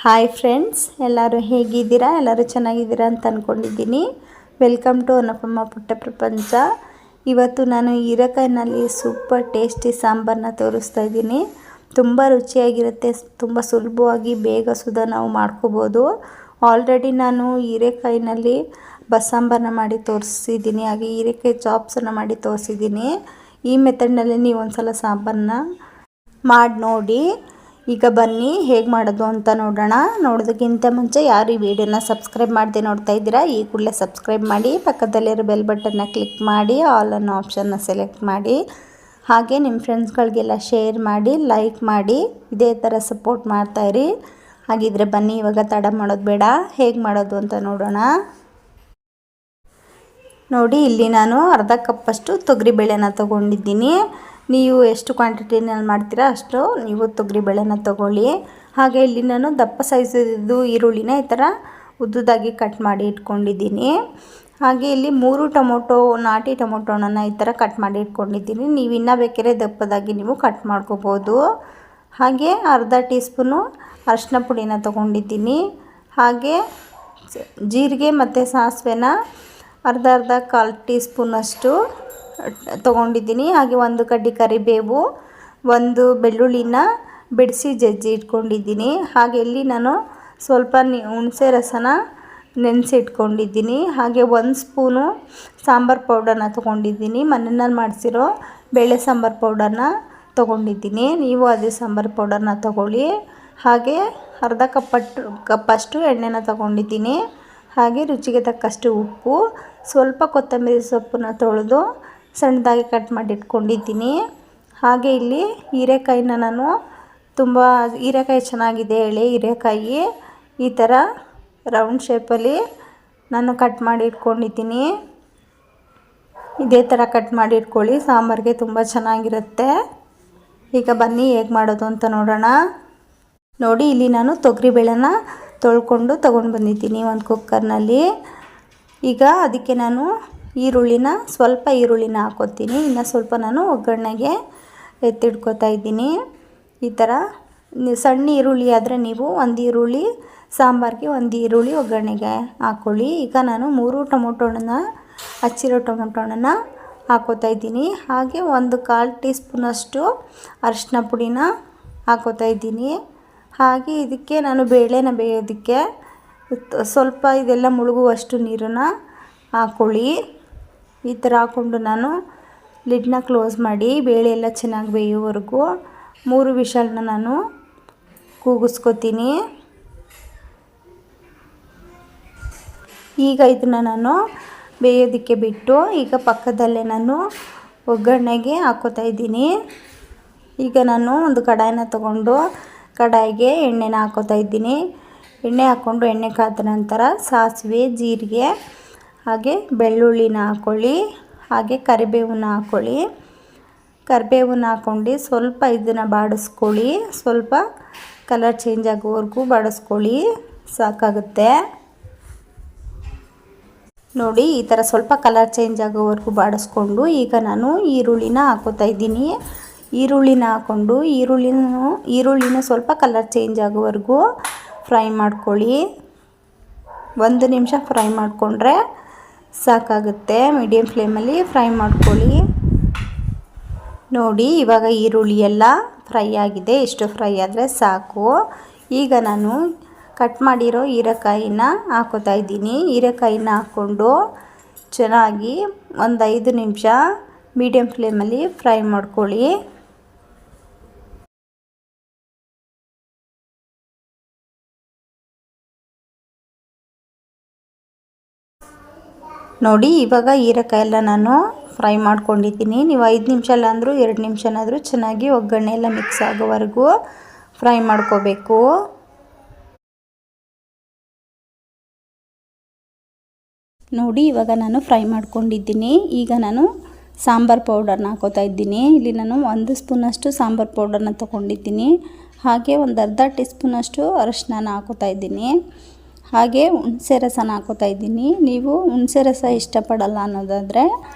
Hi friends, ಎಲ್ಲರೂ ಹೇಗಿದ್ದೀರಾ? ಎಲ್ಲರೂ ಚೆನ್ನಾಗಿದ್ದೀರಾ ಅಂತ ಅಂದ್ಕೊಂಡಿದ್ದೀನಿ. ವೆಲ್ಕಮ್ ಟು ಅನುಪಮ ಪುಟ್ಟ ಪ್ರಪಂಚ. ಇವತ್ತು ನಾನು ಹೀರೆಕಾಯಿನಲ್ಲಿ ಸೂಪರ್ ಟೇಸ್ಟಿ ಸಾಂಬಾರನ್ನ ತೋರಿಸ್ತಾ ಇದ್ದೀನಿ. ತುಂಬ ರುಚಿಯಾಗಿರುತ್ತೆ, ತುಂಬ ಸುಲಭವಾಗಿ ಬೇಗ ಸುಧಾ ನಾವು ಮಾಡ್ಕೋಬೋದು. ಆಲ್ರೆಡಿ ನಾನು ಹೀರೆಕಾಯಿನಲ್ಲಿ ಬಸ್ಸಾಂಬಾರನ್ನ ಮಾಡಿ ತೋರಿಸಿದ್ದೀನಿ, ಹಾಗೆ ಹೀರೆಕಾಯಿ ಚಾಪ್ಸನ್ನು ಮಾಡಿ ತೋರಿಸಿದ್ದೀನಿ. ಈ ಮೆಥಡ್ನಲ್ಲಿ ನೀವು ಒಂದ್ಸಲ ಸಾಂಬಾರನ್ನ ಮಾಡಿ ನೋಡಿ. ಈಗ ಬನ್ನಿ ಹೇಗೆ ಮಾಡೋದು ಅಂತ ನೋಡೋಣ. ನೋಡೋದಕ್ಕಿಂತ ಮುಂಚೆ ಯಾರು ಈ ವಿಡಿಯೋನ ಸಬ್ಸ್ಕ್ರೈಬ್ ಮಾಡದೆ ನೋಡ್ತಾ ಇದ್ದೀರಾ, ಈ ಕೂಡಲೇ ಸಬ್ಸ್ಕ್ರೈಬ್ ಮಾಡಿ, ಪಕ್ಕದಲ್ಲಿರೋ ಬೆಲ್ ಬಟನ್ನ ಕ್ಲಿಕ್ ಮಾಡಿ, ಆಲ್ ಅನ್ನೋ ಆಪ್ಷನ್ನ ಸೆಲೆಕ್ಟ್ ಮಾಡಿ, ಹಾಗೆ ನಿಮ್ಮ ಫ್ರೆಂಡ್ಸ್ಗಳಿಗೆಲ್ಲ ಶೇರ್ ಮಾಡಿ, ಲೈಕ್ ಮಾಡಿ, ಇದೇ ಥರ ಸಪೋರ್ಟ್ ಮಾಡ್ತಾಯಿರಿ. ಹಾಗಿದ್ರೆ ಬನ್ನಿ ಇವಾಗ ತಡ ಮಾಡೋದು ಬೇಡ, ಹೇಗೆ ಮಾಡೋದು ಅಂತ ನೋಡೋಣ. ನೋಡಿ, ಇಲ್ಲಿ ನಾನು ಅರ್ಧ ಕಪ್ಪಷ್ಟು ತೊಗರಿಬೇಳೆನ ತೊಗೊಂಡಿದ್ದೀನಿ. ನೀವು ಎಷ್ಟು ಕ್ವಾಂಟಿಟಿನಲ್ಲಿ ಮಾಡ್ತೀರಾ ಅಷ್ಟು ನೀವು ತೊಗರಿಬೇಳೆನ ತೊಗೊಳ್ಳಿ. ಹಾಗೆ ಇಲ್ಲಿ ನಾನು ದಪ್ಪ ಸೈಜಿದ್ದು ಈರುಳ್ಳಿನ ಈ ಥರ ಉದ್ದುದಾಗಿ ಕಟ್ ಮಾಡಿ ಇಟ್ಕೊಂಡಿದ್ದೀನಿ. ಹಾಗೆ ಇಲ್ಲಿ 3 ಟೊಮೊಟೊ, ನಾಟಿ ಟೊಮೊಟೊನ ಈ ಥರ ಕಟ್ ಮಾಡಿ ಇಟ್ಕೊಂಡಿದ್ದೀನಿ. ನೀವು ಇನ್ನೂ ಬೇಕಾದ್ರೆ ದಪ್ಪದಾಗಿ ನೀವು ಕಟ್ ಮಾಡ್ಕೋಬೋದು. ಹಾಗೆ ಅರ್ಧ ಟೀ ಸ್ಪೂನು ಅರಿಶಿನ ಪುಡಿನ ತೊಗೊಂಡಿದ್ದೀನಿ. ಹಾಗೆ ಜೀರಿಗೆ ಮತ್ತು ಸಾಸಿವೆನ ಅರ್ಧ ಕಾಲು ಟೀ ಸ್ಪೂನಷ್ಟು ತೊಗೊಂಡಿದ್ದೀನಿ. ಹಾಗೆ 1 ಕಡ್ಡಿ ಕರಿಬೇವು, 1 ಬೆಳ್ಳುಳ್ಳಿನ ಬಿಡಿಸಿ ಜಜ್ಜಿ ಇಟ್ಕೊಂಡಿದ್ದೀನಿ. ಹಾಗೆ ಇಲ್ಲಿ ನಾನು ಸ್ವಲ್ಪ ಹುಣಸೆ ರಸನ ನೆನೆಸಿ ಇಟ್ಕೊಂಡಿದ್ದೀನಿ. ಹಾಗೆ 1 ಸ್ಪೂನು ಸಾಂಬಾರು ಪೌಡರ್ನ ತೊಗೊಂಡಿದ್ದೀನಿ. ಮನೆಯಲ್ಲಿ ಮಾಡಿಸಿರೋ ಬೇಳೆ ಸಾಂಬಾರು ಪೌಡರ್ನ ತೊಗೊಂಡಿದ್ದೀನಿ. ನೀವು ಅದೇ ಸಾಂಬಾರು ಪೌಡರ್ನ ತೊಗೊಳ್ಳಿ. ಹಾಗೆ ಅರ್ಧ ಕಪ್ಪಷ್ಟು ಎಣ್ಣೆನ ತೊಗೊಂಡಿದ್ದೀನಿ. ಹಾಗೆ ರುಚಿಗೆ ತಕ್ಕಷ್ಟು ಉಪ್ಪು, ಸ್ವಲ್ಪ ಕೊತ್ತಂಬರಿ ಸೊಪ್ಪನ್ನ ತೊಳೆದು ಸಣ್ಣದಾಗಿ ಕಟ್ ಮಾಡಿ ಇಟ್ಕೊಂಡಿದ್ದೀನಿ. ಹಾಗೆ ಇಲ್ಲಿ ಹೀರೆಕಾಯಿನ ನಾನು ಹೀರೆಕಾಯಿ ಚೆನ್ನಾಗಿದೆ ಎಳೆ ಹೀರೆಕಾಯಿ, ಈ ಥರ ರೌಂಡ್ ಶೇಪಲ್ಲಿ ನಾನು ಕಟ್ ಮಾಡಿ ಇಟ್ಕೊಂಡಿದ್ದೀನಿ. ಇದೇ ಥರ ಕಟ್ ಮಾಡಿ ಇಟ್ಕೊಳ್ಳಿ, ಸಾಂಬಾರಿಗೆ ತುಂಬ ಚೆನ್ನಾಗಿರುತ್ತೆ. ಈಗ ಬನ್ನಿ ಹೇಗೆ ಮಾಡೋದು ಅಂತ ನೋಡೋಣ. ನೋಡಿ, ಇಲ್ಲಿ ನಾನು ತೊಗರಿಬೇಳೆನ ತೊಳ್ಕೊಂಡು ತೊಗೊಂಡು ಬಂದಿದ್ದೀನಿ ಒಂದು ಕುಕ್ಕರ್ನಲ್ಲಿ. ಈಗ ಅದಕ್ಕೆ ನಾನು ಸ್ವಲ್ಪ ಈರುಳ್ಳಿನ ಹಾಕ್ಕೋತೀನಿ. ಇನ್ನು ಸ್ವಲ್ಪ ನಾನು ಒಗ್ಗರಣೆಗೆ ಎತ್ತಿಡ್ಕೊತಾ ಇದ್ದೀನಿ. ಈ ಥರ ಸಣ್ಣ ಈರುಳ್ಳಿ ಆದರೆ ನೀವು 1 ಈರುಳ್ಳಿ ಸಾಂಬಾರಿಗೆ, 1 ಈರುಳ್ಳಿ ಒಗ್ಗರಣೆಗೆ ಹಾಕ್ಕೊಳ್ಳಿ. ಈಗ ನಾನು 3 ಹಚ್ಚಿರೋ ಟೊಮೊಟೊನ ಹಾಕ್ಕೋತಾ ಇದ್ದೀನಿ. ಹಾಗೆ 1/4 ಟೀ ಸ್ಪೂನಷ್ಟು ಅರಿಶಿನ ಪುಡಿನ ಹಾಕ್ಕೋತಾ ಇದ್ದೀನಿ. ಹಾಗೆ ಇದಕ್ಕೆ ನಾನು ಬೇಳೆನ ಬೇಯೋದಕ್ಕೆ ಸ್ವಲ್ಪ ಇದೆಲ್ಲ ಮುಳುಗುವಷ್ಟು ನೀರನ್ನು ಹಾಕ್ಕೊಳ್ಳಿ. ಈ ಥರ ಹಾಕ್ಕೊಂಡು ನಾನು ಲಿಡ್ನ ಕ್ಲೋಸ್ ಮಾಡಿ ಬೇಳೆ ಎಲ್ಲ ಚೆನ್ನಾಗಿ ಬೇಯೋವರೆಗೂ 3 ವಿಷಲ್ನ ನಾನು ಕೂಗಿಸ್ಕೊತೀನಿ. ಈಗ ಇದನ್ನು ನಾನು ಬೇಯೋದಕ್ಕೆ ಬಿಟ್ಟು ಈಗ ಪಕ್ಕದಲ್ಲೇ ನಾನು ಒಗ್ಗರಣೆಗೆ ಹಾಕ್ಕೋತಾ ಇದ್ದೀನಿ. ಈಗ ನಾನು ಒಂದು ಕಡಾಯಿನ ತಗೊಂಡು ಕಡಾಯಿಗೆ ಎಣ್ಣೆನ ಹಾಕ್ಕೋತಾ ಇದ್ದೀನಿ. ಎಣ್ಣೆ ಹಾಕ್ಕೊಂಡು ಎಣ್ಣೆ ಕಾದ ನಂತರ ಸಾಸಿವೆ, ಜೀರಿಗೆ, ಹಾಗೆ ಬೆಳ್ಳುಳ್ಳಿನ ಹಾಕ್ಕೊಳ್ಳಿ. ಹಾಗೆ ಕರಿಬೇವನ್ನ ಹಾಕ್ಕೊಳ್ಳಿ. ಕರಿಬೇವನ್ನ ಹಾಕ್ಕೊಂಡು ಸ್ವಲ್ಪ ಇದನ್ನು ಬಾಡಿಸ್ಕೊಳ್ಳಿ. ಸ್ವಲ್ಪ ಕಲರ್ ಚೇಂಜ್ ಆಗೋವರೆಗೂ ಬಾಡಿಸ್ಕೊಳ್ಳಿ, ಸಾಕಾಗುತ್ತೆ. ನೋಡಿ, ಈ ಥರ ಸ್ವಲ್ಪ ಕಲರ್ ಚೇಂಜ್ ಆಗೋವರೆಗೂ ಬಾಡಿಸ್ಕೊಂಡು ಈಗ ನಾನು ಈರುಳ್ಳಿನ ಹಾಕ್ಕೋತಾ ಇದ್ದೀನಿ. ಈರುಳ್ಳಿನ ಹಾಕ್ಕೊಂಡು ಈರುಳ್ಳಿನ ಸ್ವಲ್ಪ ಕಲರ್ ಚೇಂಜ್ ಆಗೋವರೆಗೂ ಫ್ರೈ ಮಾಡ್ಕೊಳ್ಳಿ. 1 ನಿಮಿಷ ಫ್ರೈ ಮಾಡಿಕೊಂಡ್ರೆ ಸಾಕಾಗುತ್ತೆ. ಮೀಡಿಯಮ್ ಫ್ಲೇಮಲ್ಲಿ ಫ್ರೈ ಮಾಡ್ಕೊಳ್ಳಿ. ನೋಡಿ, ಇವಾಗ ಈರುಳ್ಳಿ ಎಲ್ಲ ಫ್ರೈ ಆಗಿದೆ. ಇಷ್ಟು ಫ್ರೈ ಆದರೆ ಸಾಕು. ಈಗ ನಾನು ಕಟ್ ಮಾಡಿರೋ ಹೀರೆಕಾಯಿನ ಹಾಕ್ಕೋತಾ ಇದ್ದೀನಿ. ಹೀರೆಕಾಯಿನ ಹಾಕ್ಕೊಂಡು ಚೆನ್ನಾಗಿ 5 ನಿಮಿಷ ಮೀಡಿಯಮ್ ಫ್ಲೇಮಲ್ಲಿ ಫ್ರೈ ಮಾಡ್ಕೊಳ್ಳಿ. ನೋಡಿ, ಇವಾಗ ಹೀರೆಕಾಯಿ ಎಲ್ಲ ನಾನು ಫ್ರೈ ಮಾಡ್ಕೊಂಡಿದ್ದೀನಿ. ನೀವು 5 ನಿಮಿಷ ಇಲ್ಲ ಅಂದರೂ 2 ನಿಮಿಷನಾದರೂ ಚೆನ್ನಾಗಿ ಒಗ್ಗರಣೆ ಎಲ್ಲ ಮಿಕ್ಸ್ ಆಗೋವರೆಗೂ ಫ್ರೈ ಮಾಡ್ಕೋಬೇಕು. ನೋಡಿ, ಇವಾಗ ನಾನು ಫ್ರೈ ಮಾಡ್ಕೊಂಡಿದ್ದೀನಿ. ಈಗ ನಾನು ಸಾಂಬಾರು ಪೌಡರ್ನ ಹಾಕ್ಕೋತಾ ಇದ್ದೀನಿ. ಇಲ್ಲಿ ನಾನು 1 ಸ್ಪೂನಷ್ಟು ಸಾಂಬಾರು ಪೌಡರ್ನ ತೊಗೊಂಡಿದ್ದೀನಿ. ಹಾಗೆ ಅರ್ಧ ಟೀ ಸ್ಪೂನಷ್ಟು ಅರಿಶಿನ ಹಾಕ್ಕೋತಾ ಇದ್ದೀನಿ. ಹಾಗೆ ಹುಣಸೆ ರಸನ ಹಾಕ್ಕೋತಾ ಇದ್ದೀನಿ. ನೀವು ಹುಣಸೆ ರಸ ಇಷ್ಟಪಡಲ್ಲ ಅನ್ನೋದಾದರೆ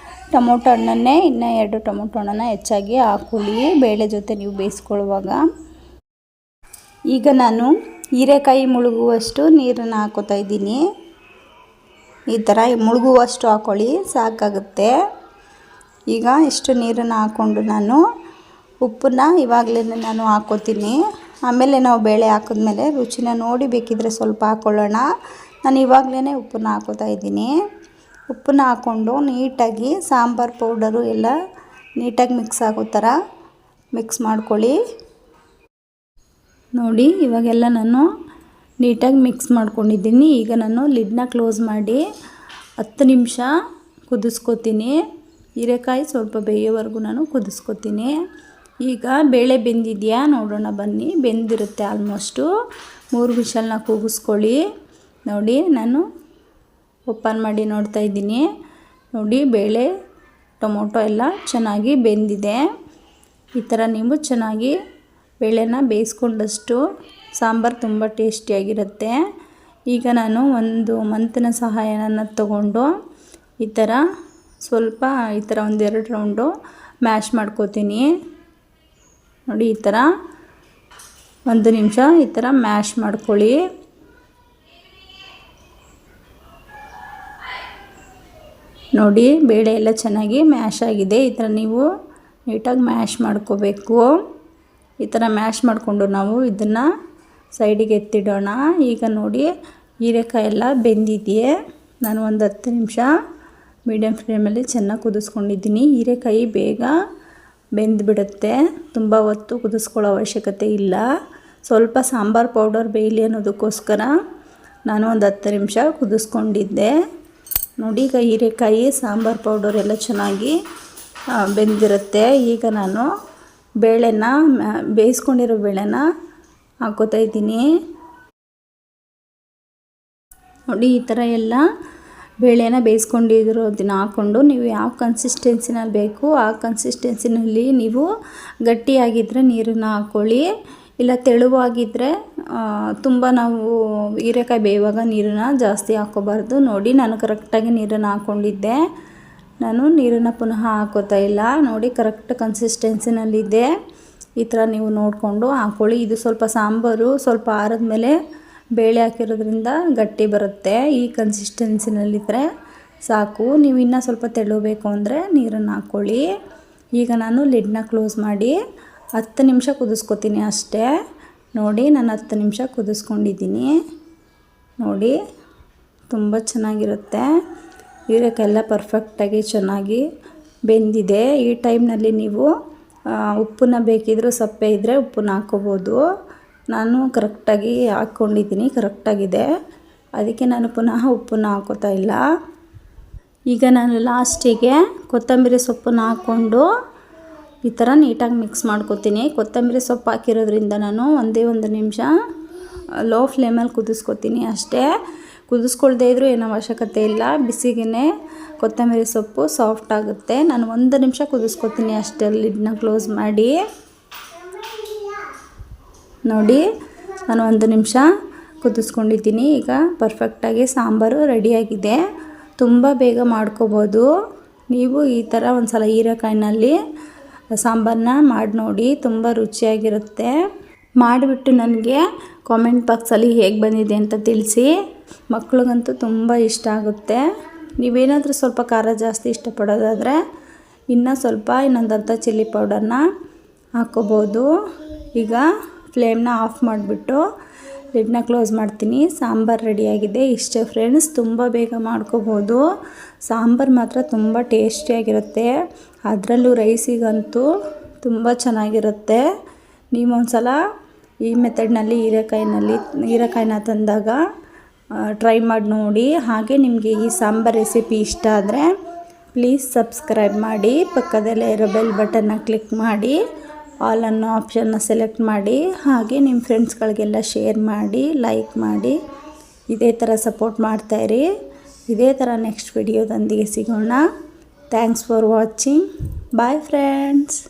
ಟೊಮೊಟೊ ಹಣ್ಣನ್ನೇ ಇನ್ನೂ 2 ಟೊಮೊಟೊ ಹಣ್ಣನ್ನು ಹೆಚ್ಚಾಗಿ ಹಾಕ್ಕೊಳ್ಳಿ ಬೇಳೆ ಜೊತೆ ನೀವು ಬೇಯಿಸ್ಕೊಳ್ಳುವಾಗ. ಈಗ ನಾನು ಹೀರೆಕಾಯಿ ಮುಳುಗುವಷ್ಟು ನೀರನ್ನು ಹಾಕೋತಾ ಇದ್ದೀನಿ. ಈ ಥರ ಮುಳುಗುವಷ್ಟು ಹಾಕ್ಕೊಳ್ಳಿ, ಸಾಕಾಗುತ್ತೆ. ಈಗ ಇಷ್ಟು ನೀರನ್ನು ಹಾಕ್ಕೊಂಡು ನಾನು ಉಪ್ಪನ್ನ ಇವಾಗಲೇ ನಾನು ಹಾಕ್ಕೋತೀನಿ. ಆಮೇಲೆ ನಾವು ಬೇಳೆ ಹಾಕಿದ್ಮೇಲೆ ರುಚಿನ ನೋಡಿ ಬೇಕಿದ್ದರೆ ಸ್ವಲ್ಪ ಹಾಕ್ಕೊಳ್ಳೋಣ. ನಾನು ಇವಾಗಲೇ ಉಪ್ಪನ್ನ ಹಾಕ್ಕೋತಾ ಇದ್ದೀನಿ. ಉಪ್ಪನ್ನ ಹಾಕ್ಕೊಂಡು ನೀಟಾಗಿ ಸಾಂಬಾರು ಪೌಡರು ಎಲ್ಲ ನೀಟಾಗಿ ಮಿಕ್ಸ್ ಆಗೋ ಥರ ಮಿಕ್ಸ್ ಮಾಡ್ಕೊಳ್ಳಿ. ನೋಡಿ ಇವಾಗೆಲ್ಲ ನಾನು ನೀಟಾಗಿ ಮಿಕ್ಸ್ ಮಾಡ್ಕೊಂಡಿದ್ದೀನಿ. ಈಗ ನಾನು ಲಿಡ್ನ ಕ್ಲೋಸ್ ಮಾಡಿ 10 ನಿಮಿಷ ಕುದಿಸ್ಕೊತೀನಿ. ಹೀರೆಕಾಯಿ ಸ್ವಲ್ಪ ಬೇಯೋವರೆಗೂ ನಾನು ಕುದಿಸ್ಕೊತೀನಿ. ಈಗ ಬೇಳೆ ಬೆಂದಿದೆಯಾ ನೋಡೋಣ ಬನ್ನಿ. ಬೆಂದಿರುತ್ತೆ ಆಲ್ಮೋಸ್ಟು. 3 ವಿಷಲ್ನ ಕೂಗಿಸ್ಕೊಳ್ಳಿ. ನೋಡಿ ನಾನು ಓಪನ್ ಮಾಡಿ ನೋಡ್ತಾ ಇದ್ದೀನಿ. ನೋಡಿ ಬೇಳೆ ಟೊಮೊಟೊ ಎಲ್ಲ ಚೆನ್ನಾಗಿ ಬೆಂದಿದೆ. ಈ ಥರ ನೀವು ಚೆನ್ನಾಗಿ ಬೇಳೆನ ಬೇಯಿಸ್ಕೊಂಡಷ್ಟು ಸಾಂಬಾರು ತುಂಬ ಟೇಸ್ಟಿಯಾಗಿರುತ್ತೆ. ಈಗ ನಾನು ಒಂದು ಮಂತಿನ ಸಹಾಯನ ತಗೊಂಡು ಈ ಥರ ಸ್ವಲ್ಪ ಒಂದು 2 ರೌಂಡು ಮ್ಯಾಶ್ ಮಾಡ್ಕೋತೀನಿ. ನೋಡಿ ಈ ಥರ 1 ನಿಮಿಷ ಈ ಥರ ಮ್ಯಾಶ್ ಮಾಡ್ಕೊಳ್ಳಿ. ನೋಡಿ ಬೇಳೆ ಎಲ್ಲ ಚೆನ್ನಾಗಿ ಮ್ಯಾಶ್ ಆಗಿದೆ. ಈ ಥರ ನೀವು ನೀಟಾಗಿ ಮ್ಯಾಶ್ ಮಾಡ್ಕೋಬೇಕು. ಈ ಥರ ಮ್ಯಾಶ್ ಮಾಡಿಕೊಂಡು ನಾವು ಇದನ್ನು ಸೈಡಿಗೆ ಎತ್ತಿಡೋಣ. ಈಗ ನೋಡಿ ಹೀರೆಕಾಯಿ ಎಲ್ಲ ಬೆಂದಿದೆಯೇ. ನಾನು ಒಂದು 10 ನಿಮಿಷ ಮೀಡಿಯಮ್ ಫ್ಲೇಮಲ್ಲಿ ಚೆನ್ನಾಗಿ ಕುದಿಸ್ಕೊಂಡಿದ್ದೀನಿ. ಹೀರೆಕಾಯಿ ಬೇಗ ಬೆಂದುಬಿಡುತ್ತೆ, ತುಂಬ ಹೊತ್ತು ಕುದಿಸ್ಕೊಳ್ಳೋ ಅವಶ್ಯಕತೆ ಇಲ್ಲ. ಸ್ವಲ್ಪ ಸಾಂಬಾರು ಪೌಡರ್ ಬೇಯಲಿ ಅನ್ನೋದಕ್ಕೋಸ್ಕರ ನಾನು ಒಂದು 10 ನಿಮಿಷ ಕುದಿಸ್ಕೊಂಡಿದ್ದೆ. ನೋಡಿ ಈಗ ಹೀರೆಕಾಯಿ ಸಾಂಬಾರು ಪೌಡರ್ ಎಲ್ಲ ಚೆನ್ನಾಗಿ ಬೆಂದಿರುತ್ತೆ. ಈಗ ನಾನು ಬೇಳೆನ ಬೇಯಿಸ್ಕೊಂಡಿರೋ ಬೇಳೆನ ಹಾಕ್ಕೋತಾ ಇದ್ದೀನಿ. ನೋಡಿ ಈ ಥರ ಎಲ್ಲ ಬೇಳೆನ ಬೇಯಿಸ್ಕೊಂಡಿರೋದನ್ನ ಹಾಕ್ಕೊಂಡು ನೀವು ಯಾವ ಕನ್ಸಿಸ್ಟೆನ್ಸಿನಲ್ಲಿ ಬೇಕು ಆ ಕನ್ಸಿಸ್ಟೆನ್ಸಿನಲ್ಲಿ ನೀವು ಗಟ್ಟಿಯಾಗಿದ್ದರೆ ನೀರನ್ನು ಹಾಕ್ಕೊಳ್ಳಿ. ಇಲ್ಲ ತೆಳುವಾಗಿದ್ದರೆ ತುಂಬ ನಾವು ಹೀರೆಕಾಯಿ ಬೇಯುವಾಗ ನೀರನ್ನು ಜಾಸ್ತಿ ಹಾಕ್ಕೋಬಾರ್ದು. ನೋಡಿ ನಾನು ಕರೆಕ್ಟಾಗಿ ನೀರನ್ನು ಹಾಕ್ಕೊಂಡಿದ್ದೆ. ನಾನು ನೀರನ್ನು ಪುನಃ ಹಾಕೋತಾ ಇಲ್ಲ. ನೋಡಿ ಕರೆಕ್ಟ್ ಕನ್ಸಿಸ್ಟೆನ್ಸಿನಲ್ಲಿದೆ. ಈ ಥರ ನೀವು ನೋಡಿಕೊಂಡು ಹಾಕ್ಕೊಳ್ಳಿ. ಇದು ಸ್ವಲ್ಪ ಸಾಂಬಾರು ಸ್ವಲ್ಪ ಆರಿದ ಮೇಲೆ ಬೇಳೆ ಹಾಕಿರೋದ್ರಿಂದ ಗಟ್ಟಿ ಬರುತ್ತೆ. ಈ ಕನ್ಸಿಸ್ಟೆನ್ಸಿನಲ್ಲಿದ್ದರೆ ಸಾಕು. ನೀವು ಇನ್ನೂ ಸ್ವಲ್ಪ ತೆಳು ಬೇಕು ಅಂದರೆ ನೀರನ್ನು ಹಾಕ್ಕೊಳ್ಳಿ. ಈಗ ನಾನು ಲಿಡ್ನ ಕ್ಲೋಸ್ ಮಾಡಿ 10 ನಿಮಿಷ ಕುದಿಸ್ಕೊತೀನಿ ಅಷ್ಟೇ. ನೋಡಿ ನಾನು 10 ನಿಮಿಷ ಕುದಿಸ್ಕೊಂಡಿದ್ದೀನಿ. ನೋಡಿ ತುಂಬ ಚೆನ್ನಾಗಿರುತ್ತೆ. ಹೀರೆಕಾಯಿ ಎಲ್ಲ ಪರ್ಫೆಕ್ಟಾಗಿ ಚೆನ್ನಾಗಿ ಬೆಂದಿದೆ. ಈ ಟೈಮ್ನಲ್ಲಿ ನೀವು ಉಪ್ಪನ್ನ ಬೇಕಿದ್ದರೂ ಸಪ್ಪೆ ಇದ್ದರೆ ಉಪ್ಪನ್ನ ಹಾಕ್ಕೋಬೋದು. ನಾನು ಕರೆಕ್ಟಾಗಿ ಹಾಕ್ಕೊಂಡಿದ್ದೀನಿ, ಕರೆಕ್ಟಾಗಿದೆ. ಅದಕ್ಕೆ ನಾನು ಪುನಃ ಉಪ್ಪನ್ನ ಹಾಕೋತಾ ಇಲ್ಲ. ಈಗ ನಾನು ಲಾಸ್ಟಿಗೆ ಕೊತ್ತಂಬರಿ ಸೊಪ್ಪನ್ನು ಹಾಕ್ಕೊಂಡು ಈ ಥರ ನೀಟಾಗಿ ಮಿಕ್ಸ್ ಮಾಡ್ಕೊತೀನಿ. ಕೊತ್ತಂಬರಿ ಸೊಪ್ಪು ಹಾಕಿರೋದ್ರಿಂದ ನಾನು ಒಂದೇ 1 ನಿಮಿಷ ಲೋ ಫ್ಲೇಮಲ್ಲಿ ಕುದಿಸ್ಕೊತೀನಿ ಅಷ್ಟೇ. ಕುದಿಸ್ಕೊಳ್ದೇ ಇದ್ದರೂ ಏನೋ ಅವಶ್ಯಕತೆ ಇಲ್ಲ. ಬಿಸಿಗೆ ಕೊತ್ತಂಬರಿ ಸೊಪ್ಪು ಸಾಫ್ಟ್ ಆಗುತ್ತೆ. ನಾನು 1 ನಿಮಿಷ ಕುದಿಸ್ಕೊತೀನಿ ಅಷ್ಟೇ ಲಿಡ್ನ ಕ್ಲೋಸ್ ಮಾಡಿ. ನೋಡಿ ನಾನು 1 ನಿಮಿಷ ಕುದಿಸ್ಕೊಂಡಿದ್ದೀನಿ. ಈಗ ಪರ್ಫೆಕ್ಟಾಗಿ ಸಾಂಬಾರು ರೆಡಿಯಾಗಿದೆ. ತುಂಬ ಬೇಗ ಮಾಡ್ಕೋಬೋದು. ನೀವು ಈ ಥರ ಒಂದು ಸಲ ಹೀರೆಕಾಯಿನಲ್ಲಿ ಸಾಂಬಾರನ್ನ ಮಾಡಿ ನೋಡಿ, ತುಂಬ ರುಚಿಯಾಗಿರುತ್ತೆ. ಮಾಡಿಬಿಟ್ಟು ನನಗೆ ಕಾಮೆಂಟ್ ಬಾಕ್ಸಲ್ಲಿ ಹೇಗೆ ಬಂದಿದೆ ಅಂತ ತಿಳಿಸಿ. ಮಕ್ಳಿಗಂತೂ ತುಂಬ ಇಷ್ಟ ಆಗುತ್ತೆ. ನೀವೇನಾದರೂ ಸ್ವಲ್ಪ ಖಾರ ಜಾಸ್ತಿ ಇಷ್ಟಪಡೋದಾದರೆ ಇನ್ನೊಂದು ಅರ್ಧ ಚಿಲ್ಲಿ ಪೌಡರ್ನ ಹಾಕ್ಕೋಬೋದು. ಈಗ ಫ್ಲೇಮ್ನ ಆಫ್ ಮಾಡಿಬಿಟ್ಟು ಲಿಡ್ನ ಕ್ಲೋಸ್ ಮಾಡ್ತೀನಿ. ಸಾಂಬಾರು ರೆಡಿಯಾಗಿದೆ. ಇಷ್ಟೇ ಫ್ರೆಂಡ್ಸ್, ತುಂಬ ಬೇಗ ಮಾಡ್ಕೋಬೋದು. ಸಾಂಬಾರು ಮಾತ್ರ ತುಂಬ ಟೇಸ್ಟಿಯಾಗಿರುತ್ತೆ. ಅದರಲ್ಲೂ ರೈಸಿಗಂತೂ ತುಂಬ ಚೆನ್ನಾಗಿರುತ್ತೆ. ನೀವೊಂದು ಸಲ ಈ ಮೆಥಡ್ನಲ್ಲಿ ಹೀರೆಕಾಯಿನ ತಂದಾಗ ಟ್ರೈ ಮಾಡಿ ನೋಡಿ. ಹಾಗೆ ನಿಮಗೆ ಈ ಸಾಂಬಾರು ರೆಸಿಪಿ ಇಷ್ಟ ಆದರೆ ಪ್ಲೀಸ್ ಸಬ್ಸ್ಕ್ರೈಬ್ ಮಾಡಿ. ಪಕ್ಕದಲ್ಲೇ ಇರೋ ಬೆಲ್ ಬಟನ್ನ ಕ್ಲಿಕ್ ಮಾಡಿ, ಆಲ್ ಅನ್ನೋ ಆಪ್ಷನ್ನ ಸೆಲೆಕ್ಟ್ ಮಾಡಿ. ಹಾಗೆ ನಿಮ್ಮ ಫ್ರೆಂಡ್ಸ್ಗಳಿಗೆಲ್ಲ ಶೇರ್ ಮಾಡಿ, ಲೈಕ್ ಮಾಡಿ. ಇದೇ ಥರ ಸಪೋರ್ಟ್ ಮಾಡ್ತಾಯಿರಿ. ಇದೇ ಥರ ನೆಕ್ಸ್ಟ್ ವಿಡಿಯೋದೊಂದಿಗೆ ಸಿಗೋಣ. Thanks for watching. Bye friends.